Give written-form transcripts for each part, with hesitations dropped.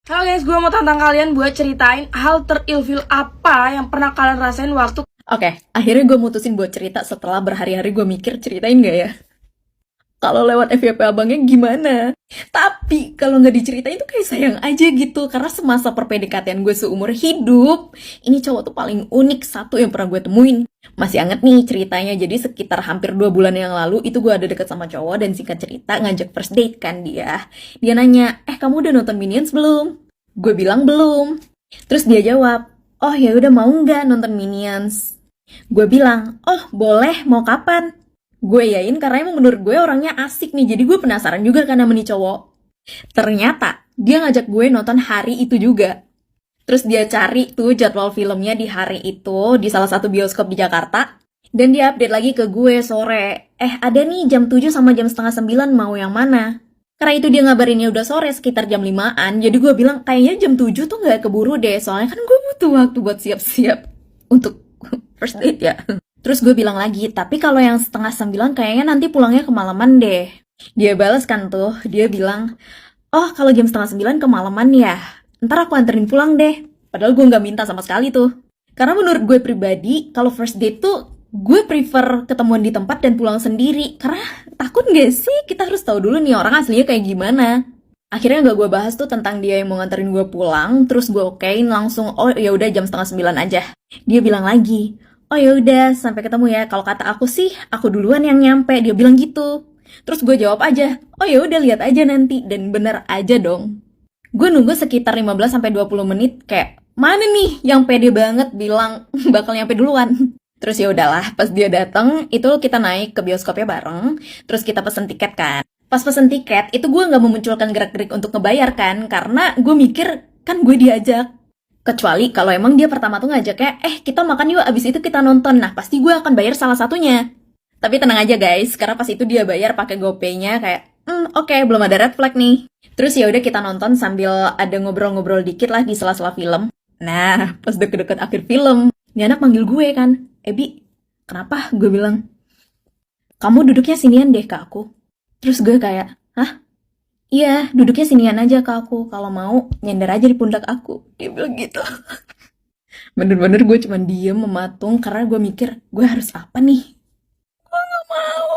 Halo guys, gue mau tantang kalian buat ceritain hal terilfil apa yang pernah kalian rasain waktu. Oke, akhirnya gue mutusin buat cerita setelah berhari-hari gue mikir ceritain gak ya? Kalau lewat FYP abangnya gimana? Tapi kalau nggak diceritain tuh kayak sayang aja gitu. Karena semasa perpendekatan gue seumur hidup, ini cowok tuh paling unik satu yang pernah gue temuin. Masih anget nih ceritanya, jadi sekitar hampir 2 bulan yang lalu itu gue ada deket sama cowok dan singkat cerita ngajak first date kan dia. Dia nanya, kamu udah nonton Minions belum? Gue bilang belum. Terus dia jawab, oh ya udah mau nggak nonton Minions? Gue bilang, oh boleh, mau kapan? Gue yain karena emang menurut gue orangnya asik nih, jadi gue penasaran juga kan sama nih cowok. Ternyata dia ngajak gue nonton hari itu juga. Terus dia cari tuh jadwal filmnya di hari itu di salah satu bioskop di Jakarta. Dan dia update lagi ke gue sore. Ada nih jam 7 sama jam setengah 9 mau yang mana? Karena itu dia ngabarinnya udah sore sekitar jam 5-an. Jadi gue bilang kayaknya jam 7 tuh gak keburu deh. Soalnya kan gue butuh waktu buat siap-siap untuk first date ya. Terus gue bilang lagi, tapi kalau yang setengah 9 kayaknya nanti pulangnya kemalaman deh. Dia balas kan tuh, dia bilang, oh kalau jam setengah 9 kemalaman ya, ntar aku anterin pulang deh. Padahal gue gak minta sama sekali tuh. Karena menurut gue pribadi, kalau first date tuh, gue prefer ketemuan di tempat dan pulang sendiri. Karena takut gak sih, kita harus tahu dulu nih orang aslinya kayak gimana. Akhirnya gak gue bahas tuh tentang dia yang mau nganterin gue pulang, terus gue okein langsung, oh ya udah jam setengah 9 aja. Dia bilang lagi, oh ya udah sampai ketemu ya. Kalau kata aku sih, aku duluan yang nyampe. Dia bilang gitu. Terus gue jawab aja, oh ya udah lihat aja nanti. Dan bener aja dong. Gue nunggu sekitar 15 sampai 20 menit kayak mana nih yang pede banget bilang bakal nyampe duluan. Terus ya udahlah, pas dia datang itu kita naik ke bioskopnya bareng, terus kita pesen tiket kan. Pas pesen tiket itu gue nggak memunculkan gerak-gerik untuk ngebayar kan, karena gue mikir kan gue diajak. Kecuali kalau emang dia pertama tuh ngajaknya, kita makan yuk, abis itu kita nonton. Nah, pasti gue akan bayar salah satunya. Tapi tenang aja guys, karena pas itu dia bayar pakai GoPay-nya kayak, oke, belum ada red flag nih. Terus ya udah kita nonton sambil ada ngobrol-ngobrol dikit lah di sela-sela film. Nah, pas deket-deket akhir film, ini anak manggil gue kan, Bi, kenapa? Gue bilang, kamu duduknya sinian deh ke aku. Terus gue kayak, hah? Iya, duduknya sinian aja ke aku. Kalau mau, nyender aja di pundak aku. Dia bilang gitu. Bener-bener gue cuman diem mematung karena gue mikir, gue harus apa nih? Gue gak mau.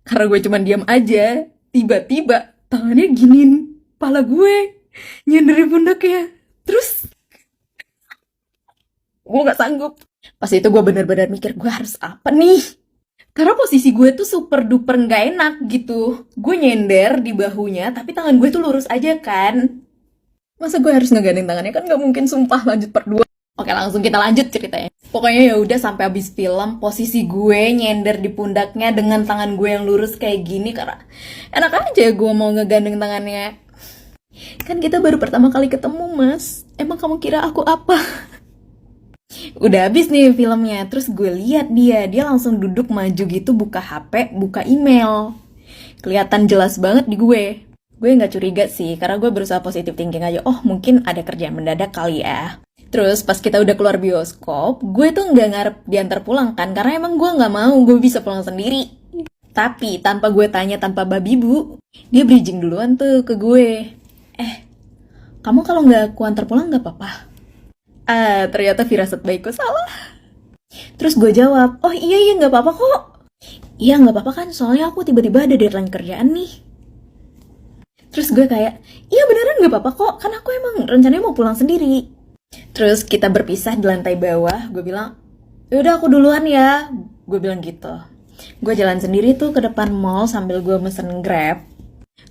Karena gue cuman diem aja. Tiba-tiba tangannya giniin kepala gue. Nyender di pundaknya. Terus gue gak sanggup. Pas itu gue bener-bener mikir, gue harus apa nih? Karena posisi gue tuh super duper gak enak gitu. Gue nyender di bahunya, tapi tangan gue tuh lurus aja kan. Masa gue harus ngegandeng tangannya, kan gak mungkin, sumpah. Lanjut part 2. Oke, langsung kita lanjut ceritanya. Pokoknya ya udah sampai habis film, posisi gue nyender di pundaknya dengan tangan gue yang lurus kayak gini karena enak aja gue mau ngegandeng tangannya. Kan kita baru pertama kali ketemu, Mas. Emang kamu kira aku apa? Udah habis nih filmnya, terus gue lihat dia langsung duduk maju gitu, buka HP, buka email. Kelihatan jelas banget di gue. Gue nggak curiga sih, karena gue berusaha positive thinking aja. Oh, mungkin ada kerjaan mendadak kali ya. Terus pas kita udah keluar bioskop, gue tuh nggak ngarep diantar pulang kan, karena emang gue nggak mau, gue bisa pulang sendiri. Tapi tanpa gue tanya, tanpa babi bu, dia bridging duluan tuh ke gue. Kamu kalau nggak aku antar pulang nggak apa-apa? Ternyata firasat baikku salah. Terus gue jawab, oh iya nggak apa-apa kok. Iya nggak apa-apa kan, soalnya aku tiba-tiba ada deadline kerjaan nih. Terus gue kayak, iya beneran nggak apa-apa kok, kan aku emang rencananya mau pulang sendiri. Terus kita berpisah di lantai bawah, gue bilang, yaudah aku duluan ya. Gue bilang gitu. Gue jalan sendiri tuh ke depan mall sambil gue mesen Grab.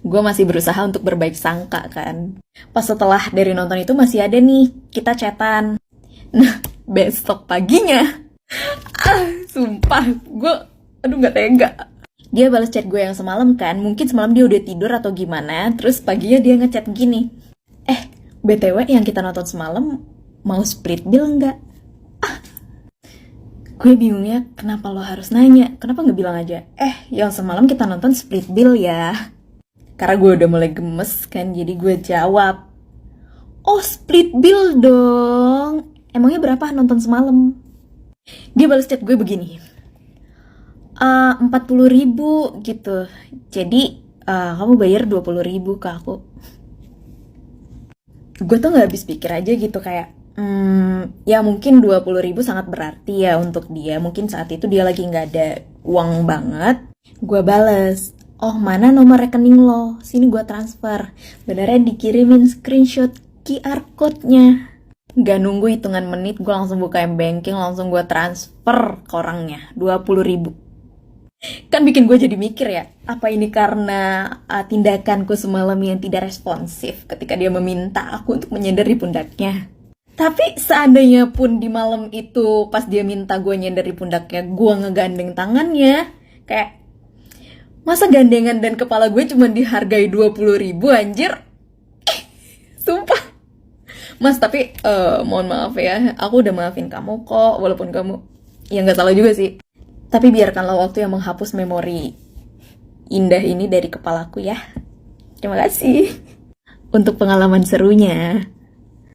Gue masih berusaha untuk berbaik sangka kan. Pas setelah dari nonton itu masih ada nih, kita chatan. Nah, besok paginya, sumpah, aduh gak tega. Dia balas chat gue yang semalam kan, mungkin semalam dia udah tidur atau gimana, terus paginya dia ngechat gini. BTW yang kita nonton semalam, mau split bill nggak? Gue bingungnya, kenapa lo harus nanya? Kenapa nggak bilang aja, yang semalam kita nonton split bill ya? Karena gue udah mulai gemes kan, jadi gue jawab, oh split bill dong. Emangnya berapa nonton semalam? Dia balas chat gue begini, 40.000 gitu. Jadi kamu bayar 20.000 ke aku. gue tuh gak habis pikir aja gitu kayak, ya mungkin 20.000 sangat berarti ya untuk dia. Mungkin saat itu dia lagi gak ada uang banget. Gue bales, oh mana nomor rekening lo? Sini gue transfer. Beneran dikirimin screenshot QR code-nya. Gak nunggu hitungan menit, gue langsung buka M-Banking, langsung gue transfer ke orangnya 20.000. Kan bikin gue jadi mikir ya, apa ini karena tindakanku semalam yang tidak responsif ketika dia meminta aku untuk menyender di pundaknya. Tapi seandainya pun di malam itu pas dia minta gue nyender di pundaknya, gue ngegandeng tangannya, kayak masa gandengan dan kepala gue cuma dihargai 20.000 anjir. Sumpah. Mas, tapi mohon maaf ya, aku udah maafin kamu kok, walaupun kamu ya nggak salah juga sih. Tapi biarkanlah waktu yang menghapus memori indah ini dari kepalaku ya. Terima kasih untuk pengalaman serunya.